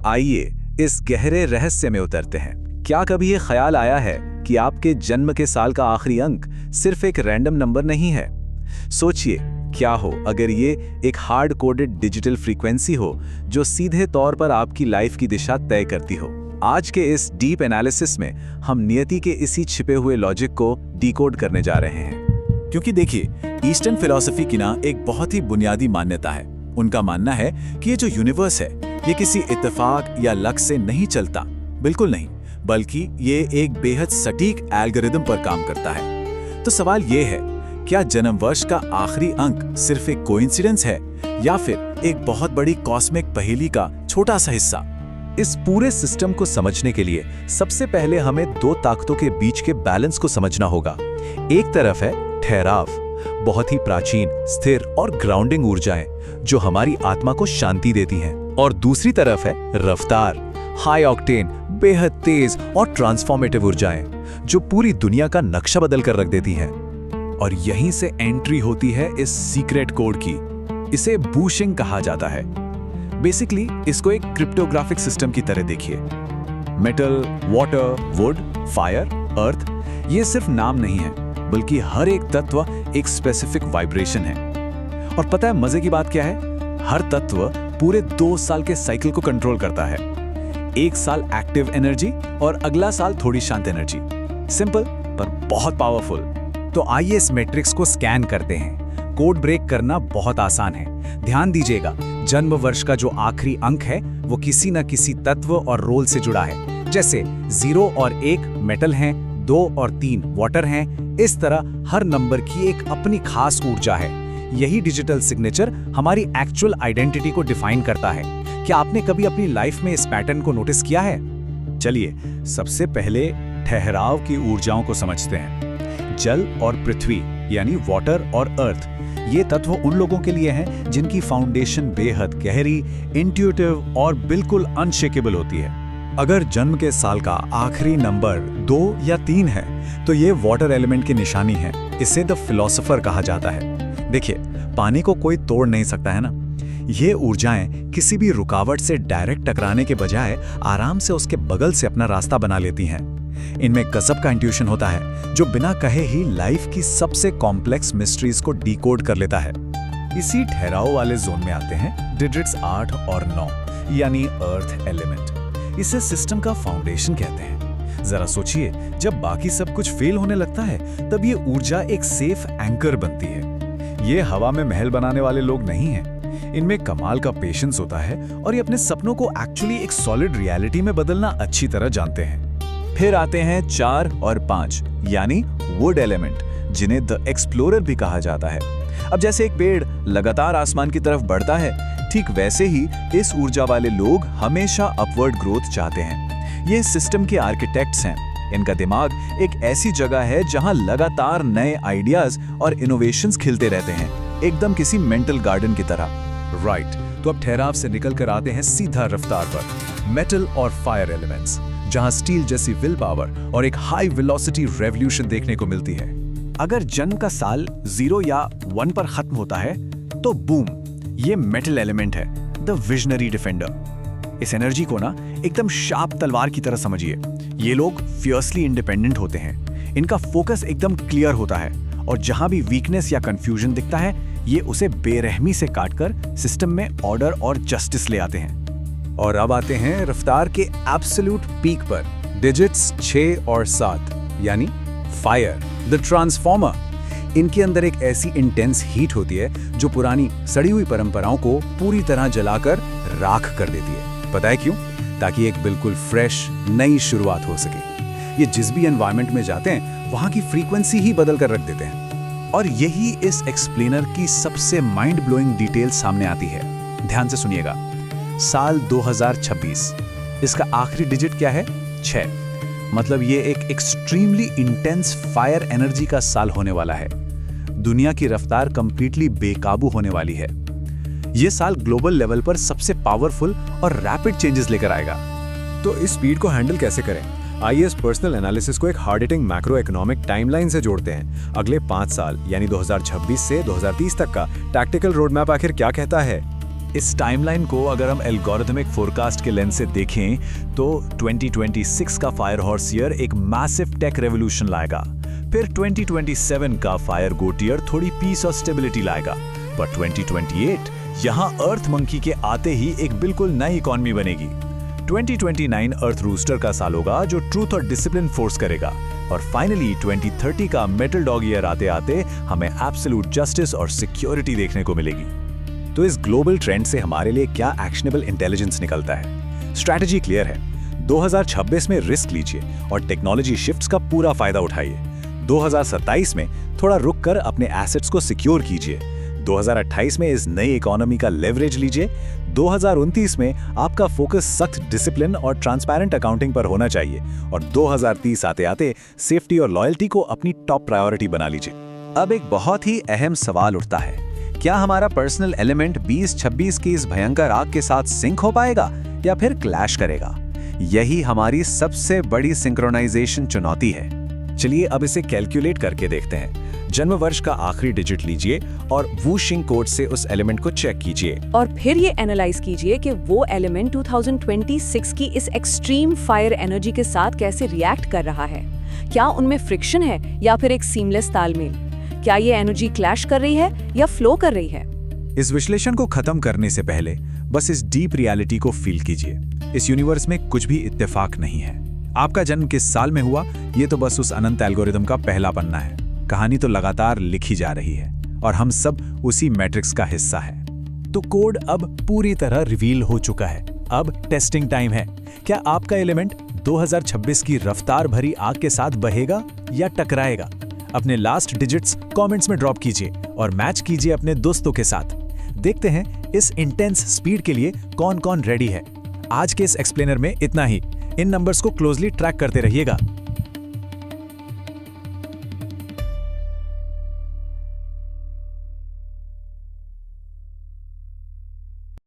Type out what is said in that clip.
आइए इस गहरे रहस्य में उतरते हैं। क्या कभी ये ख्याल आया है कि आपके जन्म के साल का आखिरी अंक सिर्फ एक रैंडम नंबर नहीं है? सोचिए, क्या हो अगर ये एक हार्ड कोडेड डिजिटल फ्रीक्वेंसी हो जो सीधे तौर पर आपकी लाइफ की दिशा तय करती हो। आज के इस डीप एनालिसिस में हम नियति के इसी छिपे हुए लॉजिक को डिकोड करने जा रहे हैं। क्योंकि देखिए, ईस्टर्न फिलॉसफी की ना एक बहुत ही बुनियादी मान्यता है। उनका मानना है कि ये जो यूनिवर्स है ये किसी इत्तेफाक या लक से नहीं चलता, बिल्कुल नहीं, बल्कि ये एक बेहद सटीक एल्गोरिदम पर काम करता है। तो सवाल ये है, क्या जन्म वर्ष का आखिरी अंक सिर्फ एक कोइंसिडेंस है या फिर एक बहुत बड़ी कॉस्मिक पहेली का छोटा सा हिस्सा? इस पूरे सिस्टम को समझने के लिए सबसे पहले हमें दो ताकतों के बीच के बैलेंस को समझना होगा। एक तरफ है ठहराव, बहुत ही प्राचीन, स्थिर और ग्राउंडिंग ऊर्जाएं जो हमारी आत्मा को शांति देती हैं, और दूसरी तरफ है रफ्तार, हाई ऑक्टेन, बेहद तेज और ट्रांसफॉर्मेटिव ऊर्जाएं जो पूरी दुनिया का नक्शा बदल कर रख देती हैं। और यहीं से एंट्री होती है इस सीक्रेट कोड की। इसे बूशिंग कहा जाता है। बेसिकली इसको एक क्रिप्टोग्राफिक सिस्टम की तरह देखिए। मेटल, वाटर, वुड, फायर, अर्थ, ये सिर्फ नाम नहीं है, बल्कि हर एक तत्व एक स्पेसिफिक वाइब्रेशन है। और पता है मजे की बात क्या है? हर तत्व पूरे 2 साल के साइकिल को कंट्रोल करता है। एक साल एक्टिव एनर्जी और अगला साल थोड़ी शांत एनर्जी। सिंपल पर बहुत पावरफुल। तो आइए इस मैट्रिक्स को स्कैन करते हैं। कोड ब्रेक करना बहुत आसान है। ध्यान दीजिएगा, जन्म वर्ष का जो आखिरी अंक है वो किसी न किसी तत्व और रोल से जुड़ा है। जैसे 0 और 1 मेटल हैं, 2 और 3 वाटर हैं। इस तरह हर नंबर की एक अपनी खास ऊर्जा है। यही डिजिटल सिग्नेचर हमारी एक्चुअल आइडेंटिटी को डिफाइन करता है। क्या आपने कभी अपनी लाइफ में इस पैटर्न को नोटिस किया है? चलिए सबसे पहले ठहराव की ऊर्जाओं को समझते हैं। जल और पृथ्वी यानी वाटर और अर्थ, ये तत्व उन लोगों के लिए हैं जिनकी फाउंडेशन बेहद गहरी, इंट्यूटिव और बिल्कुल अनशेकेबल होती है। अगर जन्म के साल का आखिरी नंबर 2 या 3 है तो ये वाटर एलिमेंट की निशानी है। इसे द फिलोसोफर कहा जाता है। देखिए, पानी को कोई तोड़ नहीं सकता है ना। ये ऊर्जाएं किसी भी रुकावट से डायरेक्ट टकराने के बजाय आराम से उसके बगल से अपना रास्ता बना लेती हैं। इनमें गजब का इंट्यूशन होता है जो बिना कहे ही लाइफ की सबसे कॉम्प्लेक्स मिस्ट्रीज को डिकोड कर लेता है। इसी ठहराव वाले जोन में आते हैं डिजिट्स 8 और 9 यानी अर्थ एलिमेंट। इसे सिस्टम का फाउंडेशन कहते हैं। जरा सोचिए, जब बाकी सब कुछ फेल होने लगता है तब ये ऊर्जा एक सेफ एंकर बनती है। ये हवा में महल बनाने वाले लोग नहीं हैं। इनमें कमाल का पेशेंस होता है और ये अपने सपनों को एक्चुअली एक सॉलिड रियलिटी में बदलना अच्छी तरह जानते हैं। फिर आते हैं 4 और 5 यानी वुड एलिमेंट, जिन्हें द एक्सप्लोरर भी कहा जाता है। अब जैसे एक पेड़ लगातार आसमान की तरफ बढ़ता है, ठीक वैसे ही इस ऊर्जा वाले लोग हमेशा अपवर्ड ग्रोथ चाहते हैं। ये सिस्टम के आर्किटेक्ट्स हैं। इनका दिमाग एक ऐसी जगह है जहां लगातार नए आइडियाज और इनोवेशंस खिलते रहते हैं, एकदम किसी मेंटल गार्डन की तरह। राइट, तो अब ठहराव से निकल कर आते हैं सीधा रफ्तार पर। मेटल और फायर एलिमेंट्स, जहां स्टील जैसी विल पावर और एक हाई वेलोसिटी रेवोल्यूशन देखने को मिलती है। अगर जन्म का साल 0 या 1 पर खत्म होता है तो बूम, ये मेटल एलिमेंट है, द विजनरी डिफेंडर। इस एनर्जी को ना एकदम शार्प तलवार की तरह समझिए। ये लोग फियर्सली इंडिपेंडेंट होते हैं। इनका फोकस एकदम क्लियर होता है और जहां भी वीकनेस या कंफ्यूजन दिखता है ये उसे बेरहमी से काटकर सिस्टम में ऑर्डर और जस्टिस ले आते हैं। और अब आते हैं रफ्तार के एब्सोल्यूट पीक पर, डिजिट्स 6 और 7 यानी फायर, द ट्रांसफॉर्मर। इनके अंदर एक ऐसी इंटेंस हीट होती है जो पुरानी सड़ी हुई परंपराओं को पूरी तरह जलाकर राख कर देती है। पता है क्यों? ताकि एक बिल्कुल फ्रेश नई शुरुआत हो सके। ये जिस भी एनवायरनमेंट में जाते हैं वहां की फ्रीक्वेंसी ही बदल कर रख देते हैं। और यही इस एक्सप्लेनर की सबसे माइंड ब्लोइंग डिटेल सामने आती है। ध्यान से सुनिएगा। साल 2026, इसका आखिरी डिजिट क्या है? 6। मतलब ये एक एक्सट्रीमली इंटेंस फायर एनर्जी का साल होने वाला है। दुनिया की रफ्तार कंप्लीटली बेकाबू होने वाली है। ये साल ग्लोबल लेवल पर सबसे पावरफुल और रैपिड चेंजेस लेकर आएगा। तो इस स्पीड को हैंडल कैसे करें? आइए इस पर्सनल एनालिसिस को एक hard hitting macro economic timeline से जोड़ते हैं। अगले 5 साल यानी 2026 से 2030 तक का टैक्टिकल रोड मैप आखिर क्या कहता है? इस टाइमलाइन को अगर हम एल्गोरिथमिक फोरकास्ट के लेंस से देखें तो 2026 का फायर हॉर्स ईयर एक मैसिव टेक रेवोल्यूशन लाएगा। फिर 2027 का फायर गोट ईयर थोड़ी पीस और स्टेबिलिटी लाएगा। पर 2028 यहाँ अर्थ मंकी के आते ही एक बिल्कुल नई इकॉनमी बनेगी। 2029 अर्थ रूस्टर का साल होगा जो ट्रूथ और डिसिप्लिन फोर्स करेगा। और फाइनली 2030 का मेटल डॉग ईयर आते आते हमें एब्सोल्यूट जस्टिस और सिक्योरिटी देखने को मिलेगी। तो इस ग्लोबल ट्रेंड से हमारे लिए क्या एक्शनेबल इंटेलिजेंस निकलता है? स्ट्रैटेजी क्लियर है। 2026 में रिस्क लीजिए और टेक्नोलॉजी शिफ्ट्स का पूरा फायदा उठाइए। 2027 में थोड़ा रुक कर अपने एसेट्स को सिक्योर कीजिए। 2028 में इस नई इकोनॉमी का लेवरेज लीजिए। 2029 में आपका फोकस सख्त डिसिप्लिन और ट्रांसपेरेंट अकाउंटिंग पर होना चाहिए। और 2030 आते आते सेफ्टी और लॉयल्टी को अपनी टॉप प्रायोरिटी बना लीजिए। अब एक बहुत ही अहम सवाल उठता है, क्या हमारा पर्सनल एलिमेंट 2026 की इस भयंकर आग के साथ सिंक हो पाएगा या फिर क्लैश करेगा? यही हमारी सबसे बड़ी सिंक्रोनाइजेशन चुनौती है। चलिए अब इसे कैलकुलेट करके देखते हैं। जन्म वर्ष का आखिरी डिजिट लीजिए और वूशिंग कोड से उस एलिमेंट को चेक कीजिए। और फिर ये एनालाइज कीजिए कि वो एलिमेंट 2026 की इस एक्सट्रीम फायर एनर्जी के साथ कैसे रिएक्ट कर रहा है। क्या उनमें फ्रिक्शन है या फिर एक सीमलेस तालमेल? क्या ये एनर्जी क्लैश कर रही है या फ्लो कर रही है? इस विश्लेषण को खत्म करने से पहले बस इस डीप रियलिटी को फील कीजिए। इस यूनिवर्स में कुछ भी इत्तेफाक नहीं है। आपका जन्म किस साल में हुआ, ये तो बस उस अनंत एल्गोरिथम का पहला पन्ना है। कहानी तो लगातार लिखी जा रही है और हम सब उसी मैट्रिक्स का हिस्सा है। तो कोड अब पूरी तरह रिवील हो चुका है। अब टेस्टिंग टाइम है। क्या आपका एलिमेंट 2026 की रफ्तार भरी आग के साथ बहेगा या टकराएगा? अपने लास्ट डिजिट्स कमेंट्स में ड्रॉप कीजिए और मैच कीजिए अपने दोस्तों के साथ। देखते हैं इस इंटेंस स्पीड के लिए कौन कौन रेडी है। आज के इस एक्सप्लेनर में इतना ही। इन नंबर्स को क्लोजली ट्रैक करते रहिएगा।